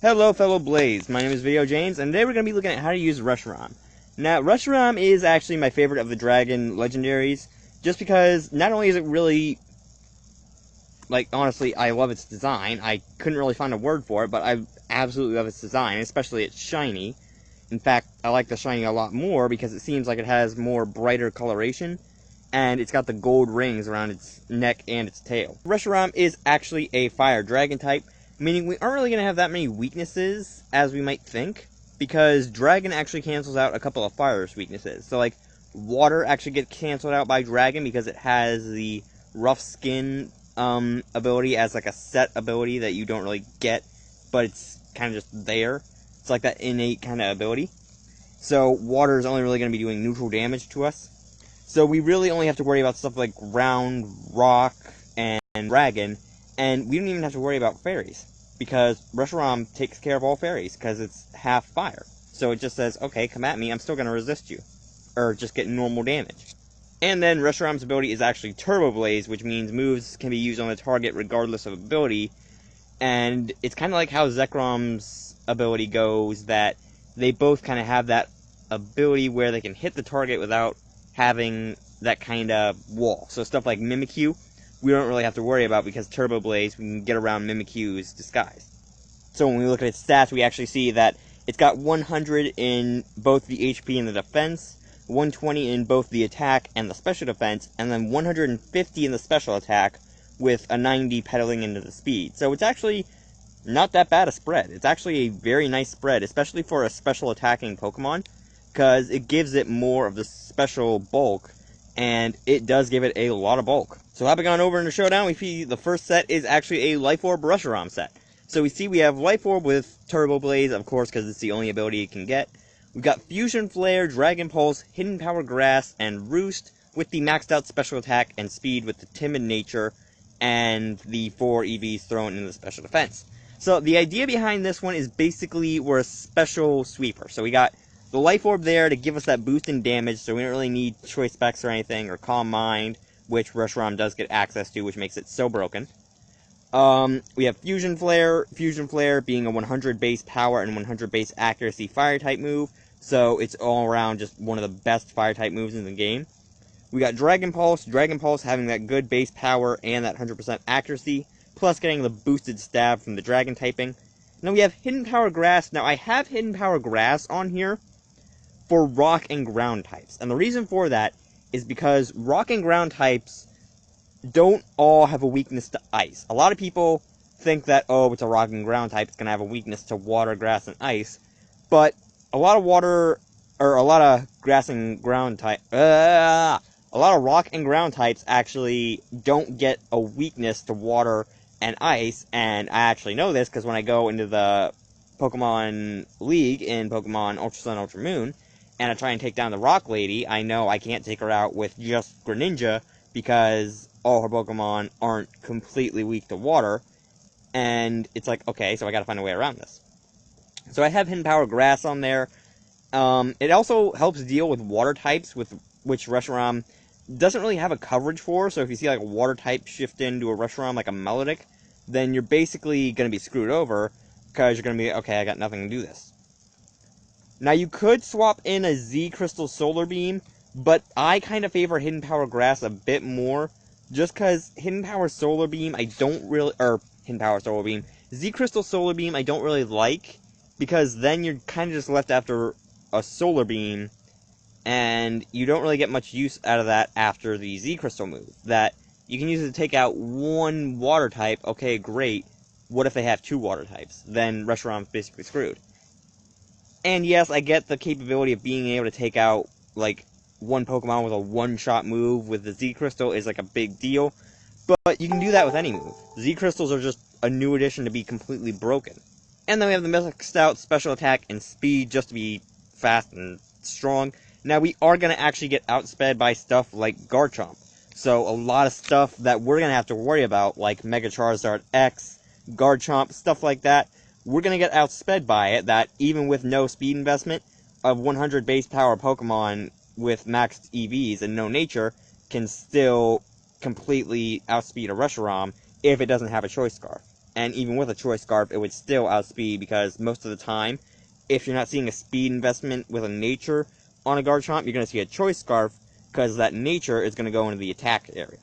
Hello fellow Blaze, my name is VideoJames, and today we're going to be looking at how to use Reshiram. Now, Reshiram is actually my favorite of the Dragon Legendaries, just because not only is it really, honestly, I love its design. I couldn't really find a word for it, but I absolutely love its design, especially its shiny. In fact, I like the shiny a lot more because it seems like it has more brighter coloration, and it's got the gold rings around its neck and its tail. Reshiram is actually a fire dragon type, meaning we aren't really going to have that many weaknesses as we might think, because Dragon actually cancels out a couple of Fire's weaknesses. So, Water actually gets canceled out by Dragon because it has the Rough Skin ability as, a set ability that you don't really get, but it's kind of just there. It's like that innate kind of ability. So, Water is only really going to be doing neutral damage to us. So, we really only have to worry about stuff like Ground, Rock, and Dragon, and we don't even have to worry about Fairies, because Reshiram takes care of all fairies, because it's half fire. So it just says, okay, come at me, I'm still going to resist you. Or just get normal damage. And then Reshiram's ability is actually Turbo Blaze, which means moves can be used on the target regardless of ability. And it's kind of like how Zekrom's ability goes, that they both kind of have that ability where they can hit the target without having that kind of wall. So stuff like Mimikyu, we don't really have to worry about, because Turbo Blaze, we can get around Mimikyu's disguise. So when we look at its stats, we actually see that it's got 100 in both the HP and the defense, 120 in both the attack and the special defense, and then 150 in the special attack, with a 90 pedaling into the speed. So it's actually not that bad a spread. It's actually a very nice spread, especially for a special attacking Pokemon, because it gives it more of the special bulk, and it does give it a lot of bulk. So hopping on over in the showdown, we see the first set is actually a Life Orb Reshiram set. So we see we have Life Orb with Turbo Blaze, of course, because it's the only ability it can get. We've got Fusion Flare, Dragon Pulse, Hidden Power Grass, and Roost, with the maxed out special attack and speed with the Timid Nature, and the 4 EVs thrown in the special defense. So the idea behind this one is basically we're a special sweeper. So we got the Life Orb there to give us that boost in damage, so we don't really need Choice Specs or anything, or Calm Mind, which Reshiram does get access to, which makes it so broken. We have Fusion Flare being a 100 base power and 100 base accuracy fire-type move, so it's all around just one of the best fire-type moves in the game. We got Dragon Pulse having that good base power and that 100% accuracy, plus getting the boosted stab from the Dragon typing. Now we have Hidden Power Grass. Now I have Hidden Power Grass on here for Rock and Ground types, and the reason for that is because Rock and Ground types don't all have a weakness to Ice. A lot of people think that, oh, it's a Rock and Ground type, it's going to have a weakness to Water, Grass, and Ice, but a lot of Grass and Ground type, a lot of Rock and Ground types actually don't get a weakness to Water and Ice, and I actually know this because when I go into the Pokemon League in Pokemon Ultra Sun, Ultra Moon, and I try and take down the Rock Lady, I know I can't take her out with just Greninja, because all her Pokemon aren't completely weak to Water, and it's like, okay, so I gotta find a way around this. So I have Hidden Power Grass on there. It also helps deal with Water types, with which Reshiram doesn't really have a coverage for, so if you see a Water type shift into a Reshiram like a Melodic, then you're basically gonna be screwed over, because you're gonna be, okay, I got nothing to do this. Now, you could swap in a Z Crystal Solar Beam, but I kind of favor Hidden Power Grass a bit more, just because Hidden Power Solar Beam, Z Crystal Solar Beam I don't really like, because then you're kind of just left after a Solar Beam, and you don't really get much use out of that after the Z Crystal move. That you can use it to take out one Water type, okay, great. What if they have two Water types? Then Reshiram's basically screwed. And yes, I get the capability of being able to take out, one Pokemon with a one-shot move with the Z-Crystal is, a big deal. But you can do that with any move. Z-Crystals are just a new addition to be completely broken. And then we have the maxed out special attack and speed just to be fast and strong. Now, we are going to actually get outsped by stuff like Garchomp. So, a lot of stuff that we're going to have to worry about, like Mega Charizard X, Garchomp, stuff like that, we're going to get outsped by it, that even with no speed investment, of 100 base power Pokemon with maxed EVs and no nature can still completely outspeed a Reshiram if it doesn't have a Choice Scarf. and even with a Choice Scarf, it would still outspeed, because most of the time, if you're not seeing a speed investment with a Nature on a Garchomp, you're going to see a Choice Scarf, because that Nature is going to go into the attack area.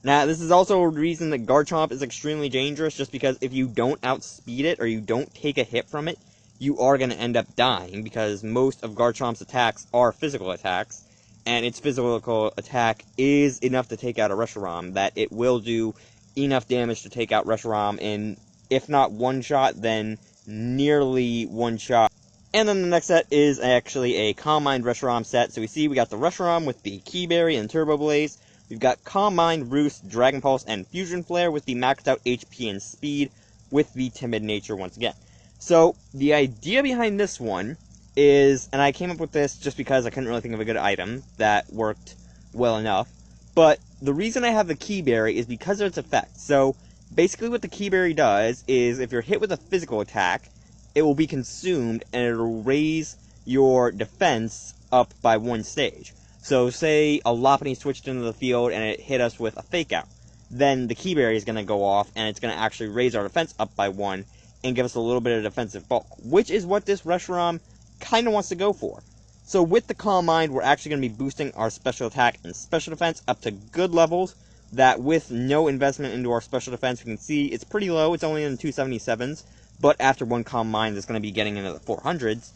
Now, this is also a reason that Garchomp is extremely dangerous, just because if you don't outspeed it, or you don't take a hit from it, you are going to end up dying, because most of Garchomp's attacks are physical attacks, and its physical attack is enough to take out a Reshiram, that it will do enough damage to take out Reshiram in, if not one shot, then nearly one shot. And then the next set is actually a Calm Mind Reshiram set. So we got the Reshiram with the Key Berry and Turbo Blaze. We've got Calm Mind, Roost, Dragon Pulse, and Fusion Flare with the maxed out HP and speed with the Timid Nature once again. So the idea behind this one is, and I came up with this just because I couldn't really think of a good item that worked well enough, but the reason I have the Key Berry is because of its effect. So basically what the Key Berry does is, if you're hit with a physical attack, it will be consumed and it'll raise your defense up by one stage. So say a Lopunny switched into the field and it hit us with a Fake Out. Then the Key Berry is going to go off and it's going to actually raise our defense up by one and give us a little bit of defensive bulk, which is what this Reshiram kind of wants to go for. So with the Calm Mind, we're actually going to be boosting our special attack and special defense up to good levels, that with no investment into our special defense, we can see it's pretty low, it's only in the 277s, but after one Calm Mind, it's going to be getting into the 400s.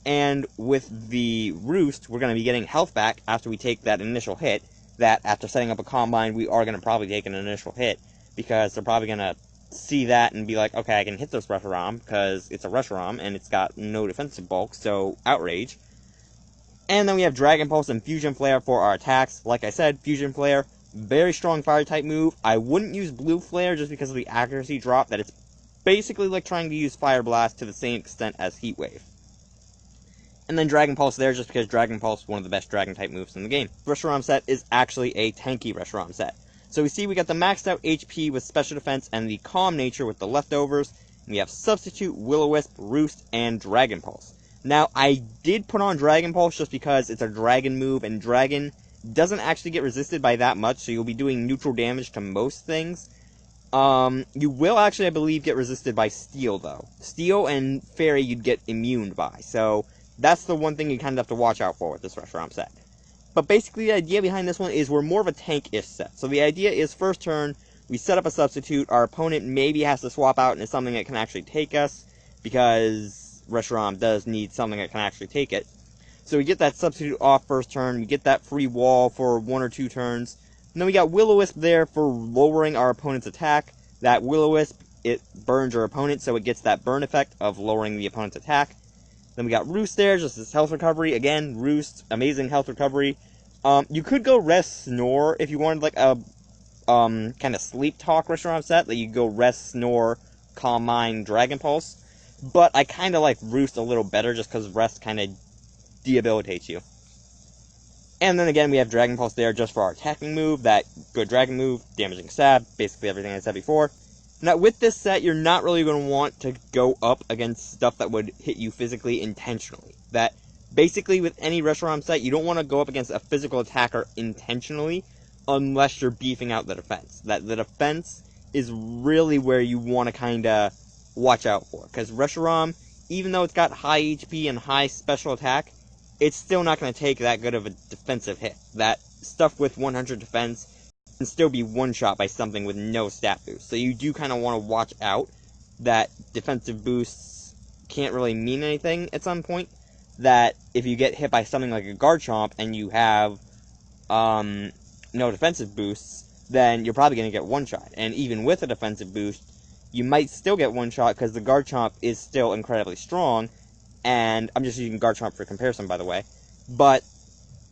And with the Roost, we're going to be getting health back after we take that initial hit, that after setting up a Calm Mind, we are going to probably take an initial hit, because they're probably going to see that and be like, okay, I can hit this Reshiram, because it's a Reshiram, and it's got no defensive bulk, so Outrage. And then we have Dragon Pulse and Fusion Flare for our attacks. Like I said, Fusion Flare, very strong Fire-type move. I wouldn't use Blue Flare just because of the accuracy drop, that it's basically like trying to use Fire Blast to the same extent as Heat Wave. And then Dragon Pulse there, just because Dragon Pulse is one of the best Dragon-type moves in the game. Reshiram set is actually a tanky Reshiram set. So we got the maxed out HP with Special Defense and the Calm Nature with the leftovers. We have Substitute, Will-O-Wisp, Roost, and Dragon Pulse. Now, I did put on Dragon Pulse just because it's a Dragon move, and Dragon doesn't actually get resisted by that much, so you'll be doing neutral damage to most things. You will actually, I believe, get resisted by Steel, though. Steel and Fairy you'd get immune by, so that's the one thing you kind of have to watch out for with this Reshiram set. But basically, the idea behind this one is we're more of a tank-ish set. So the idea is, first turn, we set up a substitute, our opponent maybe has to swap out into something that can actually take us, because Reshiram does need something that can actually take it. So we get that substitute off first turn, we get that free wall for 1 or 2 turns, and then we got Will-O-Wisp there for lowering our opponent's attack. That Will-O-Wisp, it burns your opponent, so it gets that burn effect of lowering the opponent's attack. Then we got Roost there, just as health recovery. Again, Roost, amazing health recovery. You could go Rest Snore if you wanted like a kind of Sleep Talk Reshiram set, that you could go Rest Snore, Calm Mind, Dragon Pulse. But I kind of like Roost a little better just because Rest kind of debilitates you. And then again, we have Dragon Pulse there just for our attacking move, that good Dragon move, damaging stab, basically everything I said before. Now, with this set, you're not really going to want to go up against stuff that would hit you physically intentionally. That, basically, with any Reshiram set, you don't want to go up against a physical attacker intentionally, unless you're beefing out the defense. That the defense is really where you want to kind of watch out for. Because Reshiram, even though it's got high HP and high special attack, it's still not going to take that good of a defensive hit. That stuff with 100 defense can still be one-shot by something with no stat boost. So you do kind of want to watch out that defensive boosts can't really mean anything at some point. That if you get hit by something like a Garchomp and you have no defensive boosts, then you're probably going to get one-shot. And even with a defensive boost, you might still get one-shot because the Garchomp is still incredibly strong. And I'm just using Garchomp for comparison, by the way. But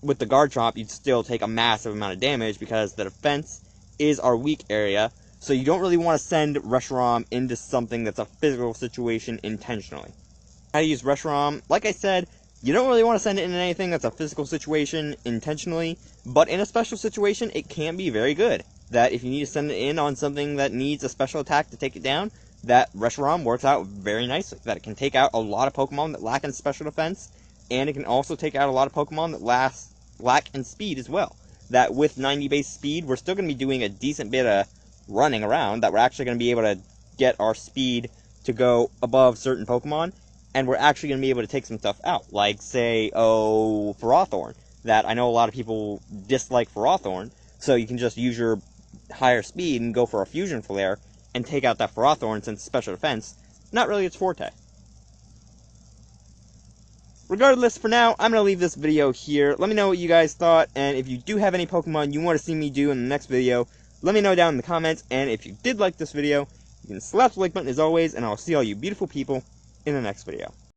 with the Garchomp, you'd still take a massive amount of damage because the defense is our weak area. So you don't really want to send Reshiram into something that's a physical situation intentionally. How to use Reshiram? Like I said, you don't really want to send it into anything that's a physical situation intentionally. But in a special situation, it can be very good. That if you need to send it in on something that needs a special attack to take it down, that Reshiram works out very nicely. That it can take out a lot of Pokemon that lack in special defense, and it can also take out a lot of Pokemon that lack in speed as well. That with 90 base speed, we're still going to be doing a decent bit of running around that we're actually going to be able to get our speed to go above certain Pokemon, and we're actually going to be able to take some stuff out, like, say, Ferrothorn, that I know a lot of people dislike Ferrothorn, so you can just use your higher speed and go for a Fusion Flare and take out that Ferrothorn, since special defense, not really its forte. Regardless, for now, I'm going to leave this video here. Let me know what you guys thought, and if you do have any Pokemon you want to see me do in the next video, let me know down in the comments, and if you did like this video, you can slap the like button as always, and I'll see all you beautiful people in the next video.